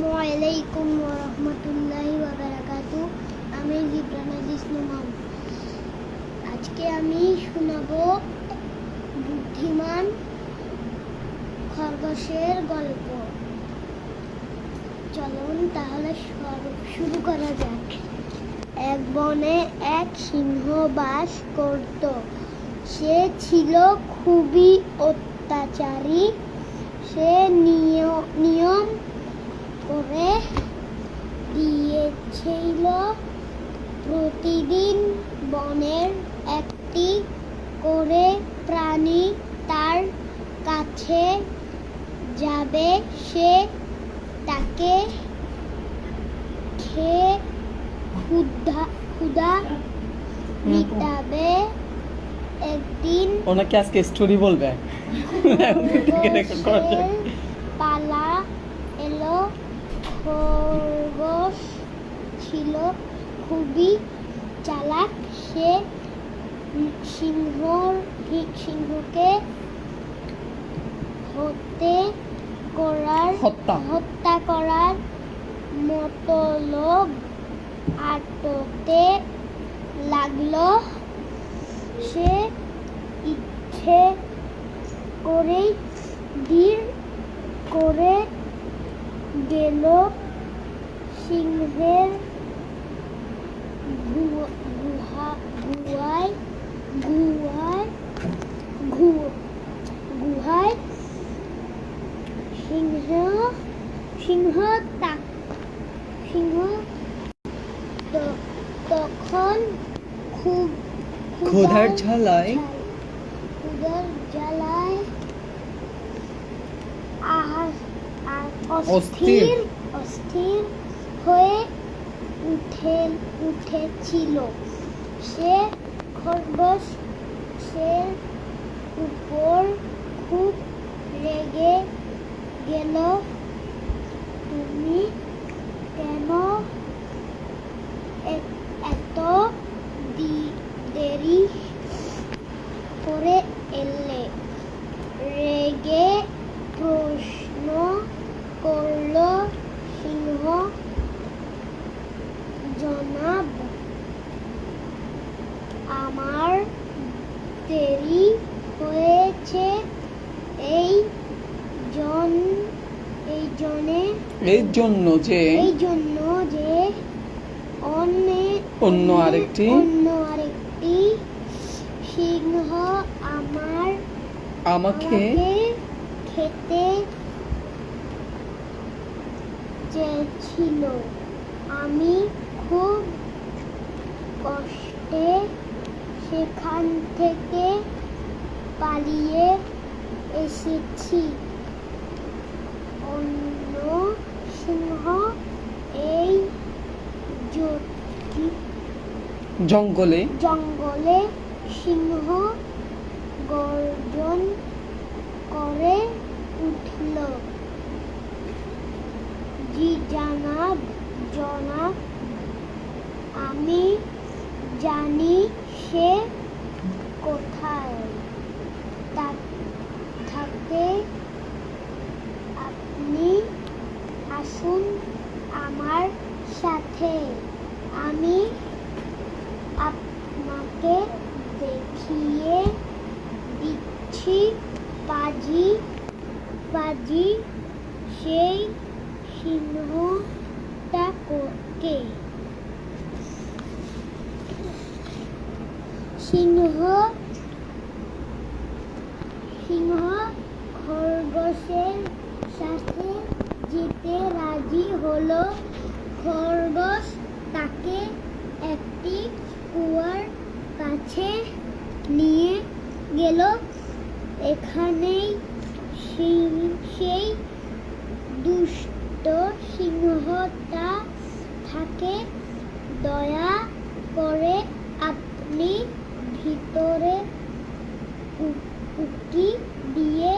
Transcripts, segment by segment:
আসসালামু আলাইকুম ওয়া রাহমাতুল্লাহি ওয়া বারাকাতুহু। আমি জিবরান আজিজ নোমান। আজকে আমি শোনাবো বুদ্ধিমান খরগোশের গল্প। চলুন তাহলে শুরু করা যাক। এক বনে এক সিংহ বাস করত। সে ছিল খুবই অত্যাচারী। সে নিয়ম করে দিয়েছিল প্রতিদিন বনের একটি করে প্রাণী তার কাছে যাবে, সে তাকে খেয়ে ক্ষুধা মিটাবে। একদিন ওনাকে আজকে স্টোরি বলবে। পালা এলো। খরগোশ ছিল খুবই চালাক। সে সিংহকে হত্যা করার মতলব আটতে লাগলো। সে ইচ্ছে করেই ধীর করে গেল সিংহের গুহায়। সিংহ তখন খুব ক্ষুধার জ্বালায় অস্থির হয়ে উঠেছিল। সে খরগোশের উপর খুব রেগে গেল। তুমি কেন এত দেরি করে এলে? রেগে প্রশ্ন করল সিংহ। জনাব, আমার দেরি হয়েছে এই জন্য যে অন্য আরেকটি সিংহ আমাকে খেতে চেয়েছিল। আমি খুব কষ্টে সেখান থেকে পালিয়ে এসেছি। অন্য সিংহ এই জঙ্গলে সিংহ গর্জন করে উঠল। জি জনাব, আমি জানি সে কোথায় থাকে। আপনি আসুন আমার সাথে, আমি আপনাকে দেখিয়ে দিচ্ছি। পাজি সেই সিংহটা কে? সিংহ খরগোশের সাথে যেতে রাজি হলো। খরগোশ তাকে একটি কুয়ার কাছে নিয়ে গেল। এখানেই সেই দুষ্ট সিংহটা থাকে। দয়া করে আপনি ভিতরে উকি দিয়ে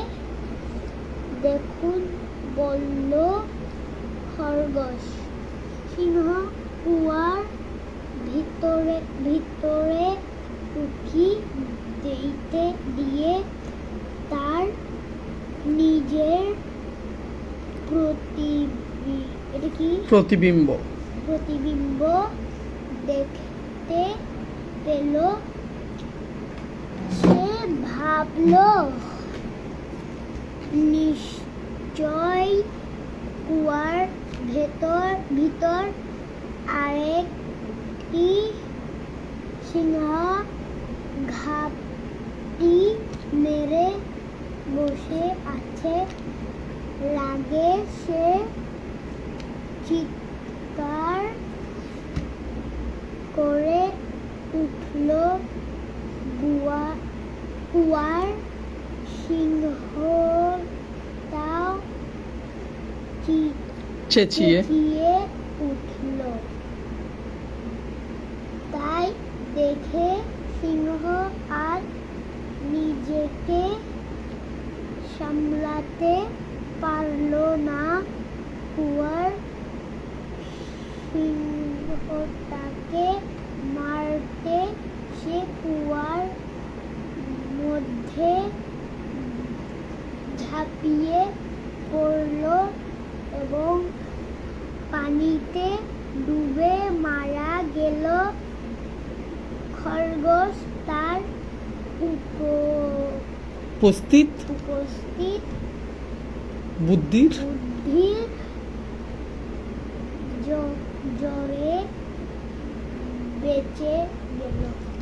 দেখুন, বলল খরগোশ। সিংহ কুয়ার ভিতরে উকি দিয়ে তার নিজের এটা কি? প্রতিবিম্ব। প্রতিবিম্ব দেখতে পেল। সে ভাবলো নিশ্চয় কুয়ার ভিতর আরেকটি সিংহ ঘাপটি মেরে বসে আছে। রাগে সে চিৎকার করে উঠল। কুয়ার সিংহটাও চেঁচিয়ে উঠল। তাই দেখে সিংহ আর নিজেকে সামলাতে পারল না। কুয়ার সিংহটাকে মারতে সে কুয়ার মধ্যে ঝাঁপিয়ে পড়ল এবং পানিতে ডুবে মারা গেল। খরগোশ তার উপস্থিত বুদ্ধির জোরে বেঁচে গেল।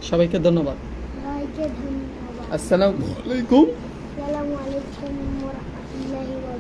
সবাইকে ধন্যবাদ। সবাইকে ধন্যবাদ। আসসালামু আলাইকুম। আসসালামু আলাইকুম ওয়া রাহমাতুল্লাহি ওয়া